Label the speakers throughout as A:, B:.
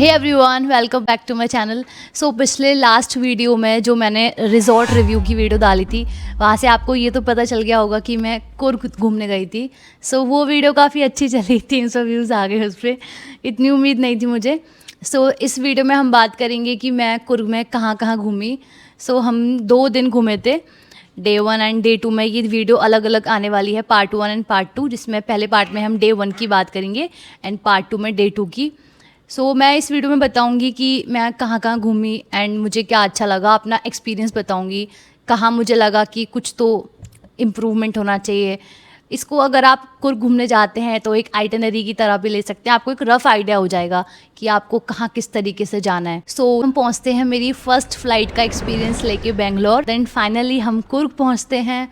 A: Hey everyone, welcome back to my channel. So पिछले last video में जो मैंने रिजॉर्ट रिव्यू की वीडियो डाली थी, वहाँ से आपको ये तो पता चल गया होगा कि मैं कुर्ग घूमने गई थी। सो वो वीडियो काफ़ी अच्छी चली, 300 व्यूज़ आ गए उस पर। इतनी उम्मीद नहीं थी मुझे। सो इस वीडियो में हम बात करेंगे कि मैं कुर्ग में कहाँ कहाँ घूमी। सो हम 2 दिन घूमे थे, डे 1 एंड डे 2 में। ये वीडियो अलग अलग आने वाली है, पार्ट 1 एंड पार्ट 2, जिसमें पहले पार्ट में हम डे 1 की बात करेंगे एंड पार्ट 2 में डे 2 की। सो मैं इस वीडियो में बताऊंगी कि मैं कहाँ कहाँ घूमी एंड मुझे क्या अच्छा लगा, अपना एक्सपीरियंस बताऊंगी, कहाँ मुझे लगा कि कुछ तो इम्प्रूवमेंट होना चाहिए। इसको अगर आप कुर्ग घूमने जाते हैं तो एक आइटनरी की तरह भी ले सकते हैं, आपको एक रफ आइडिया हो जाएगा कि आपको कहाँ किस तरीके से जाना है। सो हम पहुँचते हैं मेरी फर्स्ट फ्लाइट का एक्सपीरियंस लेके बेंगलोर। देन फाइनली हम कुर्ग पहुँचते हैं।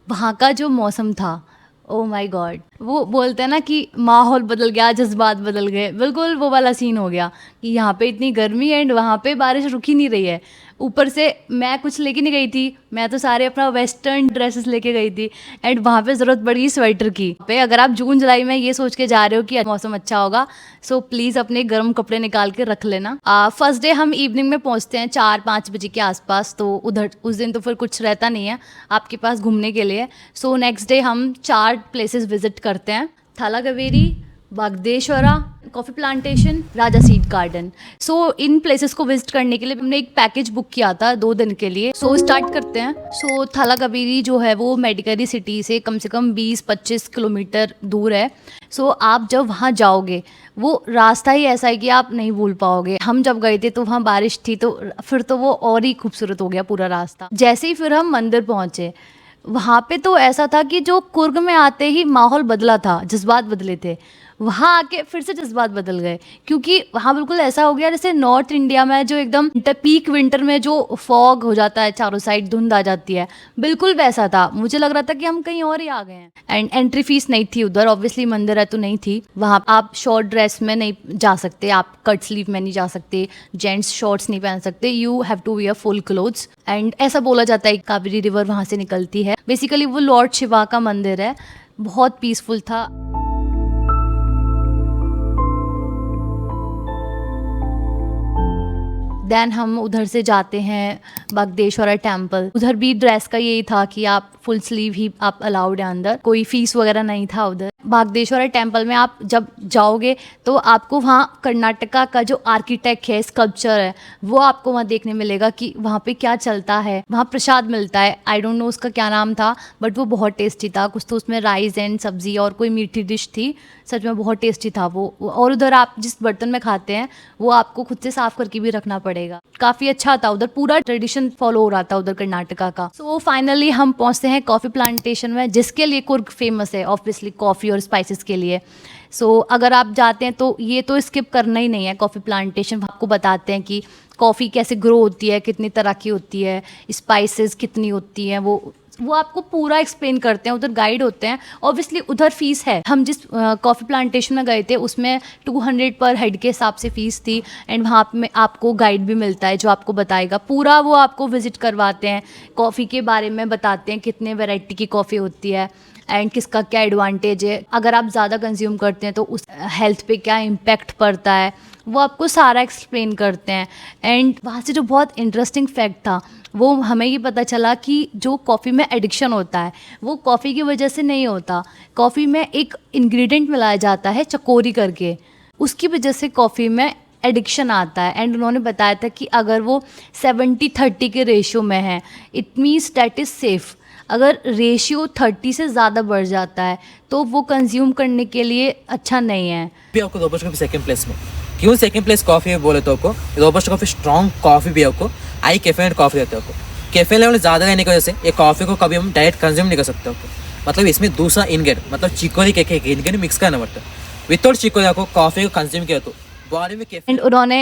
A: वहाँ का जो मौसम था, ओ माय गॉड, वो बोलते हैं ना कि माहौल बदल गया, जज्बात बदल गए, बिल्कुल वो वाला सीन हो गया कि यहाँ पे इतनी गर्मी एंड वहाँ पे बारिश रुक ही नहीं रही है। ऊपर से मैं कुछ लेके नहीं गई थी, मैं तो सारे अपना वेस्टर्न ड्रेसेस लेके गई थी एंड वहाँ पे ज़रूरत पड़ी स्वेटर की। पे अगर आप जून जुलाई में ये सोच के जा रहे हो कि मौसम अच्छा होगा, सो प्लीज़ अपने गर्म कपड़े निकाल के रख लेना। फर्स्ट डे हम इवनिंग में पहुँचते हैं 4-5 बजे के आसपास, तो उधर उस दिन तो फिर कुछ रहता नहीं है आपके पास घूमने के लिए। सो नेक्स्ट डे हम 4 प्लेसेस विजिट करते हैं, Thalagaveri, Bhagandeshwara, coffee plantation, Raja seat garden. So इन प्लेसेस को विजिट करने के लिए हमने एक पैकेज बुक किया था 2 दिन के लिए। सो स्टार्ट करते हैं। सो थालागवेरी जो है वो मेडिकरी सिटी से कम 20-25 किलोमीटर दूर है। सो आप जब वहाँ जाओगे, वो रास्ता ही ऐसा है कि आप नहीं भूल पाओगे। हम जब गए थे तो वहाँ बारिश थी, तो फिर तो वो और ही खूबसूरत हो गया पूरा रास्ता। जैसे ही फिर हम मंदिर पहुँचे, वहाँ पे तो ऐसा था कि जो कुर्ग में आते ही माहौल बदला था, जज्बात बदले थे। वहाँ आके फिर से जज्बात बदल गए, क्योंकि वहाँ बिल्कुल ऐसा हो गया जैसे नॉर्थ इंडिया में जो एकदम पीक विंटर में जो फॉग हो जाता है, चारों साइड धुंध आ जाती है, बिल्कुल वैसा था। मुझे लग रहा था कि हम कहीं और ही आ गए हैं। एंड एंट्री फीस नहीं थी उधर, ऑब्वियसली मंदिर है तो नहीं थी। वहाँ आप शॉर्ट ड्रेस में नहीं जा सकते, आप कट स्लीव में नहीं जा सकते, जेंट्स शॉर्ट्स नहीं पहन सकते, you have to wear full clothes. And ऐसा बोला जाता है कावेरी रिवर वहाँ से निकलती है। बेसिकली वो लॉर्ड शिवा का मंदिर है, बहुत पीसफुल था। देन हम उधर से जाते हैं बागदेश्वरा टेम्पल। उधर भी ड्रेस का यही था कि आप फुल स्लीव ही आप अलाउड है अंदर, कोई फीस वगैरह नहीं था उधर। बागदेश्वरा टेम्पल में आप जब जाओगे तो आपको वहाँ कर्नाटका का जो आर्किटेक्ट है, स्कल्पचर है, वो आपको वहाँ देखने मिलेगा कि वहाँ पे क्या चलता है। वहाँ प्रसाद मिलता है, आई डोंट नो उसका क्या नाम था, बट वो बहुत टेस्टी था। कुछ तो उसमें राइस एंड सब्जी और कोई मीठी डिश थी, सच में बहुत टेस्टी था वो। और उधर आप जिस बर्तन में खाते हैं वो आपको खुद से साफ करके भी रखना पड़ेगा। काफ़ी अच्छा था, उधर पूरा ट्रेडिशन फॉलो हो रहा था उधर कर्नाटका का। सो फाइनली हम पहुँचते हैं कॉफ़ी प्लांटेशन में, जिसके लिए कुर्ग फेमस है ऑब्वियसली कॉफ़ी और स्पाइसेस के लिए। सो अगर आप जाते हैं तो ये तो स्किप करना ही नहीं है कॉफ़ी प्लांटेशन। आपको बताते हैं कि कॉफ़ी कैसे ग्रो होती है, कितनी तरह की होती है, स्पाइसेस कितनी होती हैं, वो आपको पूरा एक्सप्लेन करते हैं। उधर गाइड होते हैं, ऑब्वियसली उधर फीस है। हम जिस कॉफ़ी प्लांटेशन में गए थे उसमें 200 पर हेड के हिसाब से फ़ीस थी। एंड वहाँ में आपको गाइड भी मिलता है जो आपको बताएगा पूरा, वो आपको विजिट करवाते हैं, कॉफ़ी के बारे में बताते हैं कितने वैरायटी की कॉफ़ी होती है एंड किसका क्या एडवांटेज है, अगर आप ज़्यादा कंज्यूम करते हैं तो उस हेल्थ पे क्या इम्पैक्ट पड़ता है, वो आपको सारा एक्सप्लेन करते हैं। एंड वहाँ से जो बहुत इंटरेस्टिंग फैक्ट था, वो हमें ये पता चला कि जो कॉफ़ी में एडिक्शन होता है वो कॉफ़ी की वजह से नहीं होता। कॉफ़ी में एक इंग्रेडिएंट मिलाया जाता है चकोरी करके, उसकी वजह से कॉफ़ी में एडिक्शन आता है। एंड उन्होंने बताया था कि अगर वो 70-30 के रेशियो में है, it means that is safe. अगर रेशियो 30 से ज़्यादा बढ़ जाता है तो वो कंज्यूम करने के लिए अच्छा नहीं है।
B: भी आपको रोबस्टा कॉफी सेकंड प्लेस में, क्यों सेकंड प्लेस कॉफी है बोले तो आपको रोबस्टा कॉफी स्ट्रॉन्ग कॉफी भी आपको हाई कैफीन कॉफी देते हैं। आपको कैफीन लेवल ज़्यादा रहने की वजह से ये कॉफी को कभी हम डायरेक्ट कंज्यूम नहीं कर सकते। आपको मतलब इसमें दूसरा इंग्रेडिएंट मतलब चिकोरी के इंग्रेडिएंट मिक्स करना पड़ता है। विदाउट चिकोरी आपको कॉफी को कंज्यूम किया तो बॉडी में
A: एंड उन्होंने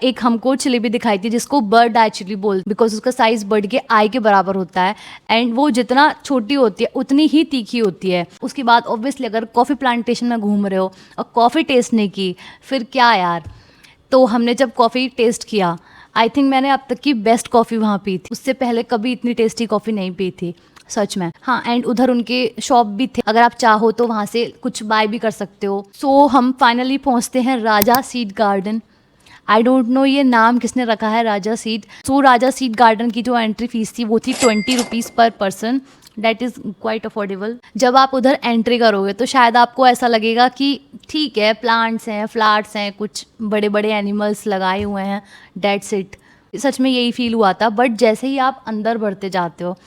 A: एक हमको जलेबी दिखाई थी जिसको बर्ड आई चिली बोल, बिकॉज उसका साइज बर्ड के आई के बराबर होता है एंड वो जितना छोटी होती है उतनी ही तीखी होती है। उसके बाद ऑब्वियसली अगर कॉफ़ी प्लांटेशन में घूम रहे हो और कॉफ़ी टेस्ट नहीं की, फिर क्या यार। तो हमने जब कॉफ़ी टेस्ट किया, आई थिंक मैंने अब तक की बेस्ट कॉफ़ी वहाँ पी थी। उससे पहले कभी इतनी टेस्टी कॉफ़ी नहीं पी थी सच में। हाँ, एंड उधर उनके शॉप भी थे, अगर आप चाहो तो वहाँ से कुछ बाय भी कर सकते हो। सो हम फाइनली पहुँचते हैं Raja seat garden. I don't know ये नाम किसने रखा है, Raja seat. So Raja seat garden की जो एंट्री फीस थी वो थी 20 रुपीज़ पर person. That is quite affordable. जब आप उधर एंट्री करोगे तो शायद आपको ऐसा लगेगा कि ठीक है, प्लांट्स हैं, फ्लावर्स हैं, कुछ बड़े बड़े एनिमल्स लगाए हुए हैं, डेट्स इट। सच में यही फील हुआ था। बट जैसे ही आप अंदर बढ़ते जाते हो,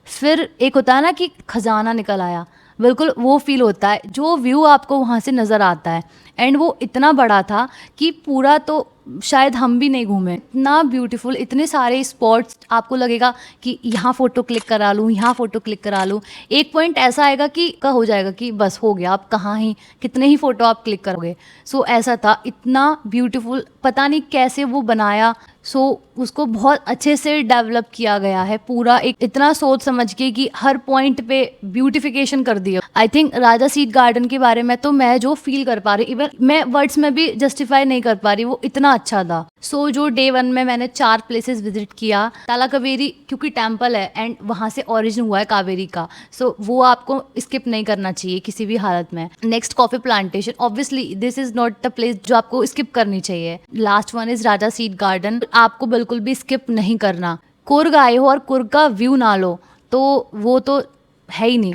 A: फिर एक होता है ना कि खजाना निकल आया, बिल्कुल वो फील होता है। जो व्यू आपको वहाँ से नज़र आता है, एंड वो इतना बड़ा था कि पूरा तो शायद हम भी नहीं घूमे। इतना ब्यूटीफुल, इतने सारे स्पॉट्स, आपको लगेगा कि यहाँ फ़ोटो क्लिक करा लूँ, यहाँ फ़ोटो क्लिक करा लूँ। एक पॉइंट ऐसा आएगा कि का हो जाएगा कि बस हो गया, आप कहाँ ही कितने ही फ़ोटो आप क्लिक करोगे। सो ऐसा था, इतना ब्यूटीफुल, पता नहीं कैसे वो बनाया। सो उसको बहुत अच्छे से डेवलप किया गया है पूरा, एक इतना सोच समझ के कि हर पॉइंट पे ब्यूटिफिकेशन कर दिया। I think Raja seat garden के बारे में तो मैं जो फील कर पा रही, इवन मैं वर्ड्स में भी जस्टिफाई नहीं कर पा रही, वो इतना अच्छा था। सो जो डे 1 में मैंने 4 प्लेसेस विजिट किया। ताला कावेरी क्योंकि टेम्पल है एंड वहाँ से ओरिजिन हुआ है कावेरी का, सो वो आपको स्किप नहीं करना चाहिए किसी भी हालत में। Next coffee plantation, obviously this is not the place जो आपको स्किप करनी चाहिए। Last one is Raja seat garden, आपको बिल्कुल भी स्किप नहीं करना। कुर्ग आए हो और कुर्ग का व्यू ना लो तो वो तो है ही नहीं।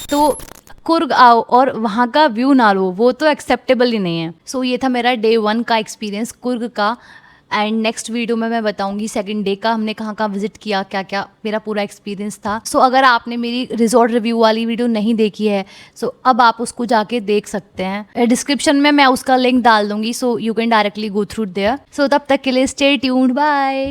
A: तो कुर्ग आओ और वहाँ का व्यू ना लो, वो तो एक्सेप्टेबल ही नहीं है। सो ये था मेरा डे 1 का एक्सपीरियंस कुर्ग का। एंड नेक्स्ट वीडियो में मैं बताऊंगी सेकंड डे का हमने कहाँ कहाँ विजिट किया, क्या क्या मेरा पूरा एक्सपीरियंस था। सो अगर आपने मेरी रिजॉर्ट रिव्यू वाली वीडियो नहीं देखी है, सो अब आप उसको जाके देख सकते हैं। डिस्क्रिप्शन में मैं उसका लिंक डाल दूंगी, so you can directly go through there. So तब तक के लिए स्टे ट्यून्ड, बाय।